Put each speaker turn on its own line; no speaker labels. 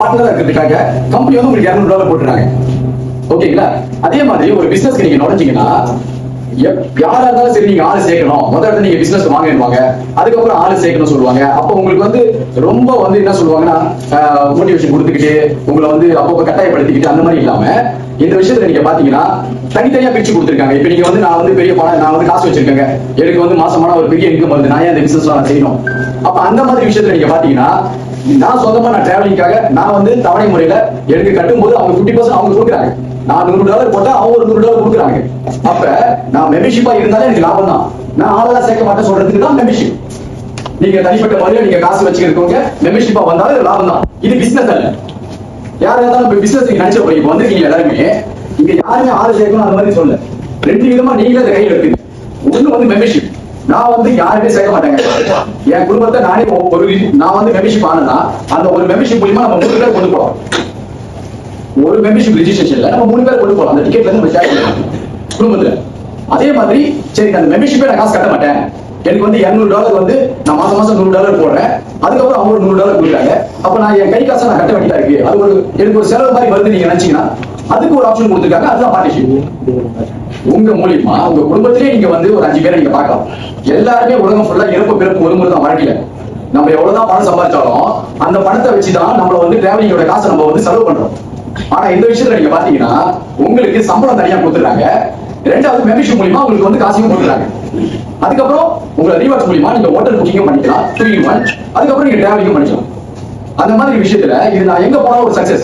பார்ட்னரா இருக்கிறதுக்காக கம்பெனி வந்து உங்களுக்கு $200 போட்டுறாங்க. ஓகேங்களா? அதே மாதிரி ஒரு பிசினஸ்க்கு நீங்க நுழைஞ்சீங்கன்னா யாரா இருந்தாலும் சரி நீங்க ஆளு சேர்க்கணும். முதல்ல நீங்க பிசினஸ் வாங்கிடுவாங்க, அதுக்கப்புறம் ஆளு சேர்க்கணும் சொல்லுவாங்க. அப்போ உங்களுக்கு வந்து ரொம்ப வந்து என்ன சொல்லுவாங்கன்னா மோட்டிவேஷன் கொடுத்துக்கிட்டு உங்களை வந்து அப்பப்போ கட்டாயப்படுத்திக்கிட்டு அந்த மாதிரி இல்லாம இந்த விஷயத்துல நீங்க பாத்தீங்கன்னா தனித்தனியா பிரிச்சு கொடுத்துருக்காங்க. இப்ப நீங்க வந்து நான் வந்து பெரிய பணம் நான் வந்து காசு வச்சிருக்கேங்க, எனக்கு வந்து மாசமான ஒரு பெரிய இன்கம் வருது, நான் ஏன் இந்த பிசினஸ் நான் செய்யணும்? அப்ப அந்த மாதிரி விஷயத்துல நீங்க பாத்தீங்கன்னா நான் சொந்தமா நான் டிராவலிங்காக நான் வந்து தவணை முறையில எனக்கு கட்டும்போது அவங்க 50% அவங்க கொடுக்குறாங்க. நான் $100 போட்டா அவங்க ஒரு $100 கொடுக்குறாங்க. அப்ப நான் மெம்பர்ஷிப்பா இருந்தாலே எனக்கு லாபம் தான். நான் ஆளெல்லாம் சேர்க்க மாட்டேன் சொல்றதுக்கு தான் மெம்பர்ஷிப். நீங்க தனிப்பட்ட முறையில நீங்க காசு வச்சுக்கிறவங்க மெம்பர்ஷிப்பா வந்தாலும் லாபம் தான். இது பிசினஸ் அல்ல. யாரா இருந்தாலும் பிசினஸ் நீங்க நினைச்ச போய் இப்ப வந்திருக்கீங்க எல்லாருமே இங்க யாருமே ஆளு சேர்க்கணும் அந்த மாதிரி சொல்ல. ரெண்டு விதமா நீங்களே அதை கையில் எடுத்துங்க. ஒண்ணு வந்து மெம்பர்ஷிப். நான் வந்து யாருமே சேர்க்க மாட்டேங்க. என் குடும்பத்தை நானே நான் வந்து மெம்பர்ஷிப் ஆனா அந்த ஒரு மெம்பர்ஷிப் மூலமா நம்ம 3 பேர் கொண்டு போறோம். ஒரு மெம்பர்ஷிப் ரெஜிஸ்ட்ரேஷன்ல நம்ம 3 பேர் கொண்டு போறோம். அந்த டிக்கெட்ல இருந்து நம்ம ஷேர் பண்ணலாம் குடும்பத்துல. அதே மாதிரி சரி அந்த மெம்பர்ஷிப்பே நான் காசு கட்ட மாட்டேன், எனக்கு வந்து $200 வந்து நான் மாசம் மாசம் $100 போடுறேன், அதுக்கப்புறம் அவங்க ஒரு $100 கொடுக்குறாங்க, அப்ப நான் என் கை காசை நான் கட்ட வேண்டியதா இருக்கு, அது ஒரு எனக்கு ஒரு செலவு மாதிரி வருது நீங்க நினைச்சீங்கன்னா அதுக்கு ஒரு ஆப்ஷன் கொடுத்துருக்காங்க. அதுதான் பார்ட்னர்ஷிப். உங்க மூலியமா உங்க குடும்பத்திலேயே நீங்க வந்து ஒரு 5 பேரை நீங்க பார்க்கலாம். எல்லாருமே உலகம் ஃபுல்லா இறப்பு பிறப்பு ஒரு முறை தான் வாழ்க்கையில. நம்ம எவ்வளவுதான் பணம் சம்பாதிச்சாலும் அந்த பணத்தை வச்சுதான் நம்மள வந்து டிராவலிங்கோட காசை நம்ம வந்து செலவு பண்றோம். ஆனா இந்த விஷயத்துல நீங்க பாத்தீங்கன்னா உங்களுக்கு சம்பளம் தனியா கொடுத்துறாங்க, ரெண்டாவது மெம்பர்ஷிப் மூலியமா உங்களுக்கு வந்து காசையும் கொடுக்குறாங்க. அதுக்கப்புறம் உங்க ரிவார்ட்ஸ் மூலியமா நீங்க ஹோட்டல் புக்கிங்கும் பண்ணிக்கலாம், 3 in 1, அதுக்கப்புறம் நீங்க டிராவலிங்கும் பண்ணிக்கலாம். அந்த மாதிரி விஷயத்துல இது நான் எங்க போனா ஒரு சக்சஸ்.